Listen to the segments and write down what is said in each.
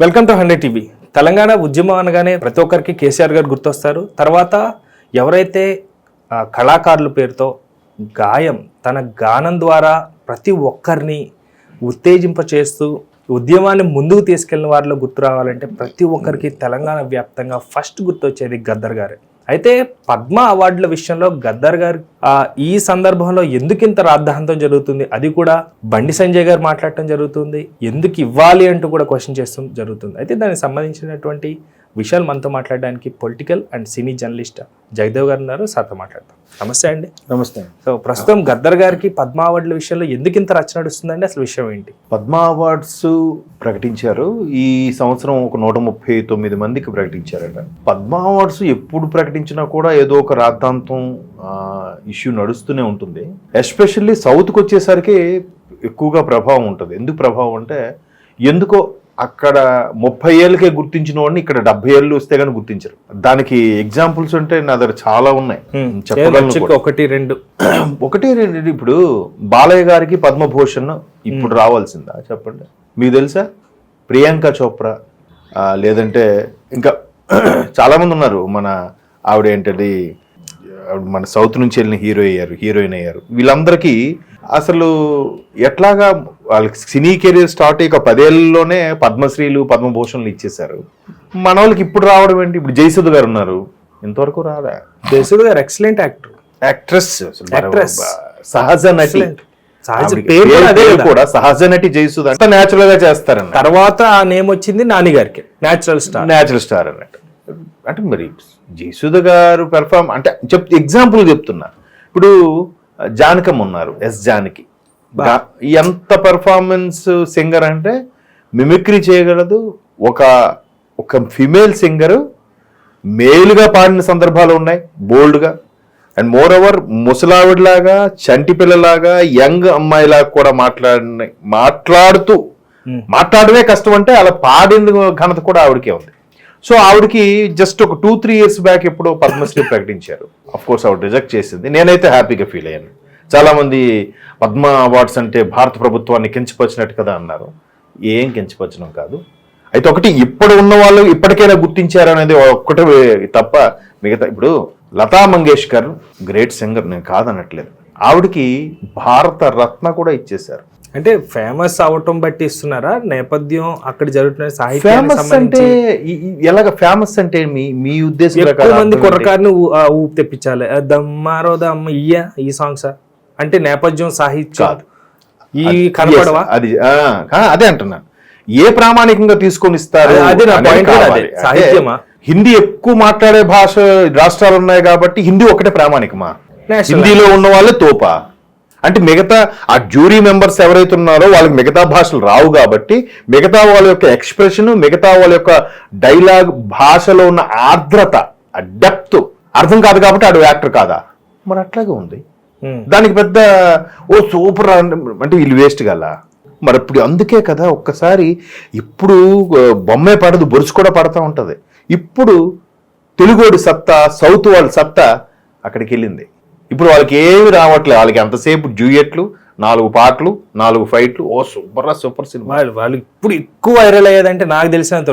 Welcome to 100 TV. Telangana ఉద్యమం అనగానే ప్రతి ఒక్కరికి కేసీఆర్ గారు గుర్తొస్తారు. తర్వాత ఎవరైతే కళాకారుల పేరుతో తన గానం ద్వారా ప్రతి ఒక్కరిని ఉత్తేజింపచేస్తూ ఉద్యమాన్ని ముందుకు తీసుకెళ్లిన వారిలో గుర్తు రావాలంటే ప్రతి ఒక్కరికి తెలంగాణ వ్యాప్తంగా ఫస్ట్ గుర్తొచ్చేది గద్దర్ గారే. అయితే పద్మ అవార్డుల విషయంలో గద్దర్ గారు ఈ సందర్భంలో ఎందుకు ఇంత రాద్ధాంతం జరుగుతుంది, అది కూడా బండి సంజయ్ గారు మాట్లాడటం జరుగుతుంది, ఎందుకు ఇవ్వాలి అంటూ కూడా క్వశ్చన్ చేస్తూ జరుగుతుంది. అయితే దానికి సంబంధించినటువంటి విషయాలు మనతో మాట్లాడడానికి political and cine journalist Jagdev గారు ఉన్నారు. సార్తో మాట్లాడతాం. నమస్తే అండి. నమస్తే. సో ప్రస్తుతం గద్దర్ గారికి పద్మ అవార్డుల విషయంలో ఎందుకు ఇంత రచన నడుస్తుందండి, అసలు విషయం ఏంటి? పద్మ అవార్డ్స్ ప్రకటించారు. ఈ సంవత్సరం ఒక 139 మందికి ప్రకటించారట. పద్మ అవార్డ్స్ ఎప్పుడు ప్రకటించినా కూడా ఏదో ఒక రాద్ధాంతం ఇష్యూ నడుస్తూనే ఉంటుంది. ఎస్పెషల్లీ సౌత్కి వచ్చేసరికి ఎక్కువగా ప్రభావం ఉంటుంది. ఎందుకు ప్రభావం అంటే ఎందుకో అక్కడ 30 ఏళ్ళకే గుర్తించిన వాడిని ఇక్కడ 70 ఏళ్ళు వస్తే కానీ గుర్తించరు. దానికి ఎగ్జాంపుల్స్ అంటే నా దగ్గర చాలా ఉన్నాయి, చెప్పగలను. ఒకటి రెండు ఇప్పుడు బాలయ్య గారికి పద్మభూషణ్ ఇప్పుడు రావాల్సిందా చెప్పండి? మీకు తెలుసా? ప్రియాంక చోప్రా లేదంటే ఇంకా చాలా మంది ఉన్నారు. మన ఆవిడ ఏంటది, మన సౌత్ నుంచి వెళ్ళిన హీరోయిన్ అయ్యారు. వీళ్ళందరికీ అసలు ఎట్లాగా వాళ్ళకి సినీ కెరీర్ స్టార్ట్ అయ్యి 10 ఏళ్ళలోనే పద్మశ్రీలు పద్మభూషణ్లు ఇచ్చేశారు. మన వాళ్ళకి ఇప్పుడు రావడం ఏంటి? ఇప్పుడు జయసుధ గారు ఉన్నారు, ఇంతవరకు రాదా? జయసుధ గారు ఎక్సలెంట్ యాక్ట్రెస్, సహజ నటి. కూడా సహజ నటి జయసుధ అంత న్యాచురల్ గా చేస్తారన్న తర్వాత ఆ నేమ్ వచ్చింది నాని గారికి, న్యాచురల్ స్టార్ అన్నట్టు. అంటే మరి జయసుధ గారు పెర్ఫార్మ్ అంటే ఎగ్జాంపుల్ చెప్తున్నా. ఇప్పుడు జానకమ్మ ఉన్నారు, జానకి. ఎంత పెర్ఫార్మెన్స్ సింగర్ అంటే మిమిక్రీ చేయగలదు. ఒక ఫిమేల్ సింగరు మేలుగా పాడిన సందర్భాలు ఉన్నాయి, బోల్డ్గా. అండ్ మోర్ ఓవర్ ముసలావిడిలాగా, చంటి పిల్లలాగా, యంగ్ అమ్మాయిలాగా కూడా మాట్లాడమే కష్టం అంటే అలా పాడిన ఘనత కూడా ఆవిడకే ఉంది. సో ఆవిడకి జస్ట్ ఒక 2-3 years బ్యాక్ ఎప్పుడో పద్మశ్రీ ప్రకటించారు. అఫ్ కోర్స్ ఆవిడ రిజెక్ట్ చేసింది. నేనైతే హ్యాపీగా ఫీల్ అయ్యాను. చాలా మంది పద్మ అవార్డ్స్ అంటే భారత ప్రభుత్వాన్ని కించపరిచినట్టు కదా అన్నారు. ఏం కించపరచడం కాదు. అయితే ఒకటి, ఇప్పుడు ఉన్న వాళ్ళు ఇప్పటికైనా గుర్తించారు అనేది ఒక్కటే తప్ప మిగతా. ఇప్పుడు లతా మంగేష్కర్ గ్రేట్ సింగర్, నేను కాదనట్లేదు. ఆవిడకి భారత రత్న కూడా ఇచ్చేశారు. అంటే ఫేమస్ అవటం బట్టి ఇస్తున్నారా, నేపథ్యం అక్కడ జరుగుతున్న సాహిత్యం? ఫేమస్ అంటే ఎలాగ ఫేమస్ అంటే మీ ఉద్దేశం ఎక్కువ మంది కుర్రకారుని ఊపి తెప్పించాలి, దమ్మారో దమ్మ ఈ సాంగ్స్ అంటే నేపథ్యం సాహిత్యం ఈ కనపడవా? అది అదే అంటున్నాను. ఏ ప్రామాణికంగా తీసుకొని ఇస్తారు? సాహిత్యమా? హిందీ ఎక్కువ మాట్లాడే భాష రాష్ట్రాలు ఉన్నాయి కాబట్టి హిందీ ఒకటే ప్రామాణికమా? హిందీలో ఉన్న వాళ్ళే తోపా? అంటే మిగతా ఆ జ్యూరీ మెంబర్స్ ఎవరైతే ఉన్నారో వాళ్ళకి మిగతా భాషలు రావు కాబట్టి మిగతా వాళ్ళ యొక్క ఎక్స్ప్రెషన్, మిగతా వాళ్ళ యొక్క డైలాగ్, భాషలో ఉన్న ఆర్ద్రత, ఆ డెప్త్ అర్థం కాదు కాబట్టి ఆడు యాక్టర్ కాదా? మరి అట్లాగే ఉంది. దానికి పెద్ద సూపర్ అంటే వీళ్ళు వేస్ట్ గల. మరి ఇప్పుడు అందుకే కదా ఒక్కసారి ఇప్పుడు బొమ్మే పడదు, బొరుసు కూడా పడతా ఉంటది. ఇప్పుడు తెలుగోడి సత్తా, సౌత్ వాళ్ళ సత్తా అక్కడికి వెళ్ళింది. ఇప్పుడు వాళ్ళకి ఏమి రావట్లేదు. వాళ్ళకి ఎంతసేపు డ్యూయెట్లు, 4 పాటలు, 4 ఫైట్లు. Super cinema. వాళ్ళు ఇప్పుడు ఎక్కువ వైరల్ అయ్యేదంటే నాకు తెలిసినంత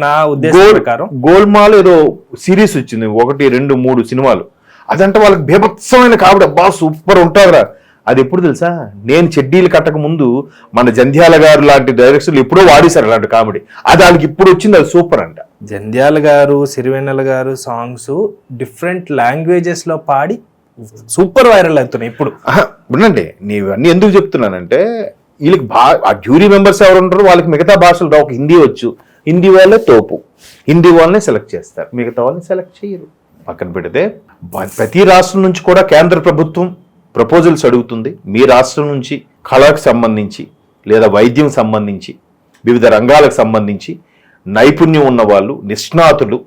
నా ఉద్దేశం ప్రకారం గోల్మాల్ ఏదో సిరీస్ వచ్చింది, 1, 2, 3 సినిమాలు. అదంటే వాళ్ళకి బీభత్సమైన కాబట్టి అబ్బా సూపర్ ఉంటారా. అది ఎప్పుడు తెలుసా? నేను చెడ్డీలు కట్టక ముందు మన జంధ్యాల గారు లాంటి డైరెక్టర్లు ఎప్పుడో వాడేశారు అలాంటి కామెడీ. అది వాళ్ళకి ఇప్పుడు వచ్చింది, అది సూపర్ అంట. జంధ్యాల గారు, సిరివెన్నెల గారు సాంగ్స్ డిఫరెంట్ లాంగ్వేజెస్ లో పాడి సూపర్ వైరల్ అవుతున్నాయి ఇప్పుడు. వినండి, నేను అన్ని ఎందుకు చెప్తున్నానంటే వీళ్ళకి ఆ జ్యూరీ మెంబర్స్ ఎవరు ఉంటారో వాళ్ళకి మిగతా భాషలు రావు. ఒక హిందీ వచ్చు, హిందీ వాళ్ళే తోపు, హిందీ వాళ్ళనే సెలెక్ట్ చేస్తారు, మిగతా వాళ్ళని సెలెక్ట్ చేయరు. పక్కన పెడితే ప్రతి రాష్ట్రం నుంచి కూడా కేంద్ర ప్రభుత్వం ప్రపోజల్స్ అడుగుతుంది. మీ రాష్ట్రం నుంచి కళకు సంబంధించి లేదా వైద్యం సంబంధించి వివిధ రంగాలకు సంబంధించి నైపుణ్యం ఉన్న వాళ్ళు, నిష్ణాతులు,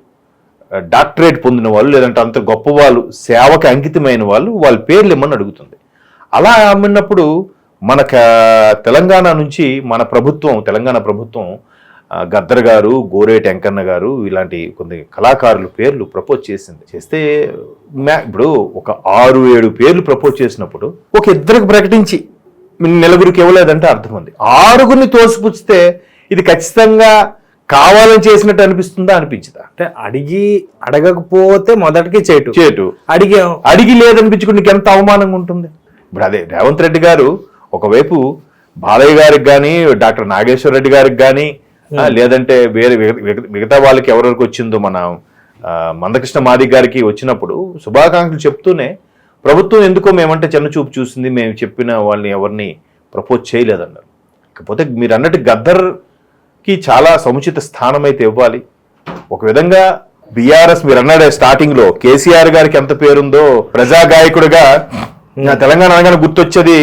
డాక్టరేట్ పొందిన వాళ్ళు, లేదంటే అంత గొప్ప వాళ్ళు, సేవకు అంకితమైన వాళ్ళు, వాళ్ళ పేర్లు ఇమ్మని అడుగుతుంది. అలా అమ్మినప్పుడు మన తెలంగాణ నుంచి తెలంగాణ ప్రభుత్వం గద్దర్ గారు, గోరేటి వెంకన్న గారు ఇలాంటి కొన్ని కళాకారుల పేర్లు ప్రపోజ్ చేస్తే ఇప్పుడు ఒక 6-7 పేర్లు ప్రపోజ్ చేసినప్పుడు ఒక 2కి ప్రకటించి 4గురికి ఇవ్వలేదంటే అర్థం ఉంది. 6గురిని తోసిపుచ్చితే ఇది ఖచ్చితంగా కావాలని చేసినట్టు అనిపిస్తుందా అనిపించదా? అంటే అడగకపోతే మొదటికి చేటు అడిగాం, అడిగి లేదనిపించుకుని నీకు ఎంత అవమానంగా ఉంటుంది. ఇప్పుడు అదే రేవంత్ రెడ్డి గారు ఒకవైపు బాలయ్య గారికి కానీ, డాక్టర్ నాగేశ్వర రెడ్డి గారికి కానీ, లేదంటే వేరే మిగతా వాళ్ళకి ఎవరెవరికి వచ్చిందో మన మందకృష్ణ మాదిక్ గారికి వచ్చినప్పుడు శుభాకాంక్షలు చెప్తూనే ప్రభుత్వం ఎందుకో మేమంటే చిన్న చూపు చూసింది, మేము చెప్పిన వాళ్ళని ఎవరిని ప్రపోజ్ చేయలేదన్నారు. కాకపోతే మీరు అన్నట్టు గద్దర్కి చాలా సముచిత స్థానం అయితే ఇవ్వాలి. ఒక విధంగా బీఆర్ఎస్ మీరు అన్నాడే స్టార్టింగ్ లో కేసీఆర్ గారికి ఎంత పేరుందో ప్రజా గాయకుడిగా తెలంగాణ అనగానే గుర్తొచ్చేది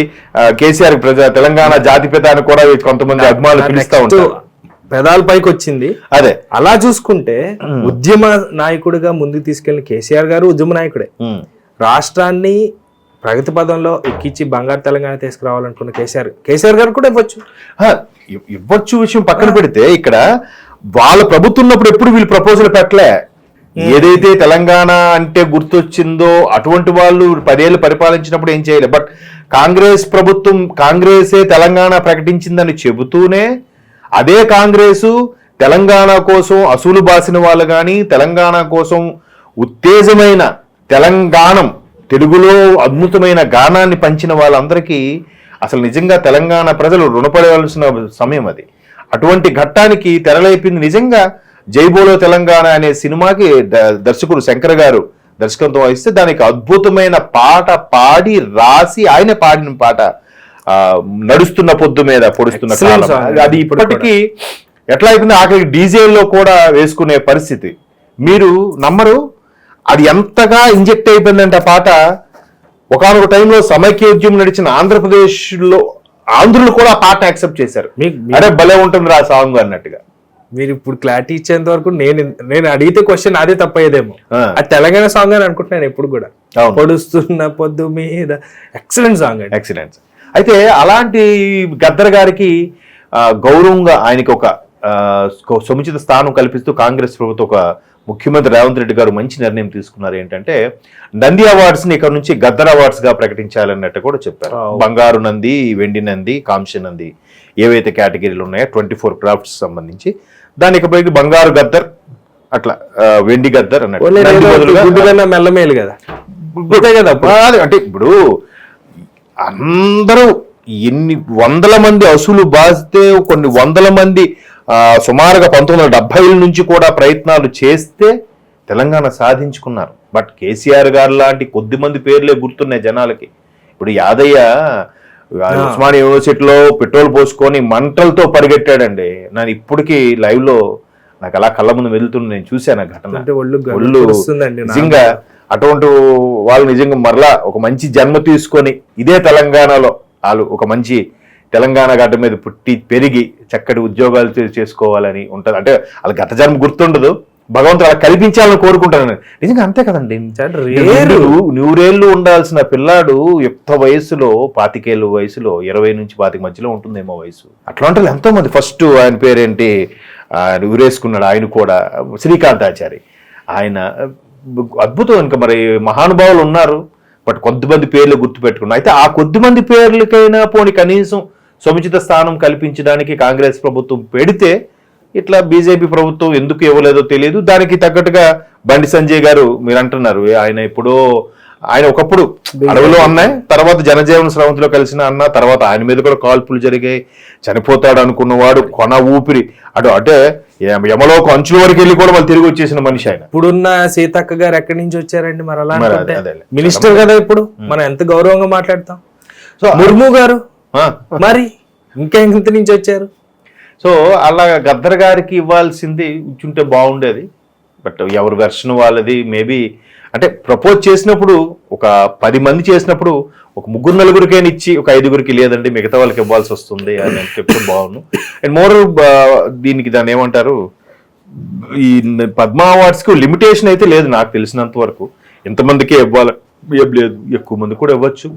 కేసీఆర్ తెలంగాణ జాతిపిత అని కూడా కొంతమంది అభిమానులు పిలుస్తూ ఉంటారు. పెదాల పైకి వచ్చింది. అదే అలా చూసుకుంటే ఉద్యమ నాయకుడిగా ముందుకు తీసుకెళ్లిన కేసీఆర్ గారు ఉద్యమ నాయకుడే. రాష్ట్రాన్ని ప్రగతి పదంలో ఎక్కించి బంగారు తెలంగాణ తీసుకురావాలనుకున్న కేసీఆర్ గారు కూడా ఇవ్వచ్చు విషయం పక్కన పెడితే ఇక్కడ వాళ్ళ ప్రభుత్వం ఉన్నప్పుడు ఎప్పుడు వీళ్ళు ప్రపోజల్ పెట్టలే. ఏదైతే తెలంగాణ అంటే గుర్తొచ్చిందో అటువంటి వాళ్ళు 10 ఏళ్ళు పరిపాలించినప్పుడు ఏం చేయలే. బట్ కాంగ్రెస్ ప్రభుత్వం కాంగ్రెసే తెలంగాణ ప్రకటించిందని చెబుతూనే అదే కాంగ్రెసు తెలంగాణ కోసం అసూలు బాసిన వాళ్ళు కానీ, తెలంగాణ కోసం ఉత్తేజమైన తెలంగాణం తెలుగులో అద్భుతమైన గానాన్ని పంచిన వాళ్ళందరికీ అసలు నిజంగా తెలంగాణ ప్రజలు రుణపడవలసిన సమయం అది. అటువంటి ఘట్టానికి తెరలేపింది నిజంగా జైబోలో తెలంగాణ అనే సినిమాకి దర్శకుడు శంకర్ గారు దర్శకత్వం వహిస్తే దానికి అద్భుతమైన పాట పాడి రాసి ఆయన పాడిన పాట నడుస్తున్న పొద్దు మీద పొడుస్తున్న కాలం. అది ఇప్పటికీ ఎట్లా అయిపోయింది, ఆఖరికి డీజేల్లో కూడా వేసుకునే పరిస్థితి. మీరు నమ్మరు, అది ఎంతగా ఇంజెక్ట్ అయిపోయిందంటే ఆ పాట ఒకనొక టైంలో సమైక్యోద్యమం నడిచిన ఆంధ్రప్రదేశ్లో ఆంధ్రులు కూడా ఆ పాట యాక్సెప్ట్ చేశారు. అరే భలే ఉంటుంది ఆ సాంగ్ అన్నట్టుగా. మీరు ఇప్పుడు క్లారిటీ ఇచ్చేంత వరకు నేను అడిగితే క్వశ్చన్ అదే తప్పయ్యేదేమో. అది తెలంగాణ సాంగ్ అని అనుకుంటున్నాను ఎప్పుడు కూడా. పొడుస్తున్న పొద్దు మీద ఎక్సలెంట్ సాంగ్ అండి, ఎక్సలెంట్. అయితే అలాంటి గద్దర్ గారికి గౌరవంగా ఆయనకి ఒక సముచిత స్థానం కల్పిస్తూ కాంగ్రెస్ ప్రభుత్వం ఒక ముఖ్యమంత్రి రేవంత్ రెడ్డి గారు మంచి నిర్ణయం తీసుకున్నారు. ఏంటంటే నంది అవార్డ్స్ ని ఇక్కడ నుంచి గద్దర్ అవార్డ్స్ గా ప్రకటించాలన్నట్టు కూడా చెప్పారు. బంగారు నంది, వెండి నంది, కాంస్య నంది ఏవైతే కేటగిరీలు ఉన్నాయో 24 క్రాఫ్ట్స్ సంబంధించి దానికి పోయి బంగారు గద్దర్, అట్లా వెండి గద్దర్ అన్నట్టు మెల్లమేలు కదా. అంటే ఇప్పుడు అందరూ ఎన్ని వందల మంది అసలు బాధితే కొన్ని వందల మంది సుమారుగా 1970 నుంచి కూడా ప్రయత్నాలు చేస్తే తెలంగాణ సాధించుకున్నారు. బట్ కేసీఆర్ గారు లాంటి కొద్ది మంది పేర్లే గుర్తున్నాయి జనాలకి. ఇప్పుడు యాదయ్య ఉస్మానియా యూనివర్సిటీలో పెట్రోల్ పోసుకొని మంటలతో పరిగెట్టాడండి. నేను ఇప్పటికీ లైవ్ లో నాకు అలా కళ్ళ ముందు వెళ్తున్నా, నేను చూశాను ఆ ఘటన. ఒళ్ళు నిజంగా అటువంటి వాళ్ళు నిజంగా మరలా ఒక మంచి జన్మ తీసుకొని ఇదే తెలంగాణలో వాళ్ళు ఒక మంచి తెలంగాణ గడ్డ మీద పుట్టి పెరిగి చక్కటి ఉద్యోగాలు చేసుకోవాలని ఉంటుంది. అంటే వాళ్ళ గత జన్మ గుర్తుండదు, భగవంతుడు అలా కల్పించాలని కోరుకుంటాను. నిజంగా అంతే కదండి. 100 ఉండాల్సిన పిల్లాడు యుక్త వయసులో 25 వయసులో 20 నుంచి 25 మధ్యలో ఉంటుందేమో వయసు. అట్లా ఉంటుంది ఎంతో మంది. ఫస్ట్ ఆయన పేరేంటి ఊరేసుకున్నాడు ఆయన కూడా, శ్రీకాంతాచారి. ఆయన అద్భుతం. ఇంకా మరి మహానుభావులు ఉన్నారు, బట్ కొద్దిమంది పేర్లు గుర్తుపెట్టుకున్నారు. అయితే ఆ కొద్దిమంది పేర్లకైనా పోనీ కనీసం సముచిత స్థానం కల్పించడానికి కాంగ్రెస్ ప్రభుత్వం పెడితే ఇట్లా బీజేపీ ప్రభుత్వం ఎందుకు ఇవ్వలేదో తెలియదు. దానికి తగ్గట్టుగా బండి సంజయ్ గారు మీరు అంటున్నారు, ఆయన ఒకప్పుడు అడవిలో అన్నాయి, తర్వాత జనజీవన స్రవంతిలో కలిసిన అన్న, తర్వాత ఆయన మీద కూడా కాల్పులు జరిగాయి, చనిపోతాడు అనుకున్నవాడు కొన ఊపిరి అంటే యమలోక అంచుల వరకు వెళ్ళి కూడా వాళ్ళు తిరిగి వచ్చేసిన మనిషి ఆయన. ఇప్పుడున్న సీతక్క గారు ఎక్కడి నుంచి వచ్చారండి? మరి అలా మినిస్టర్ కదా, ఇప్పుడు మనం ఎంత గౌరవంగా మాట్లాడతాం. సో ముర్ము గారు మరి ఇంకా ఎంత నుంచి వచ్చారు? సో అలా గద్దర్ గారికి ఇవ్వాల్సింది ఇచ్చుంటే బాగుండేది. బట్ ఎవరి వెర్షన్ వాళ్ళది. మేబీ అంటే ప్రపోజ్ చేసినప్పుడు ఒక 10 మంది చేసినప్పుడు ఒక 3-4 ఇచ్చి ఒక 5 లేదండి మిగతా వాళ్ళకి ఇవ్వాల్సి వస్తుంది అని చెప్తే బాగుండు. అండ్ మోర్ దీనికి దాన్ని ఏమంటారు, ఈ పద్మ అవార్డ్స్కి లిమిటేషన్ అయితే లేదు నాకు తెలిసినంత వరకు. ఎంతమందికే ఇవ్వాలి, లేదు ఎక్కువ మంది కూడా ఇవ్వచ్చు.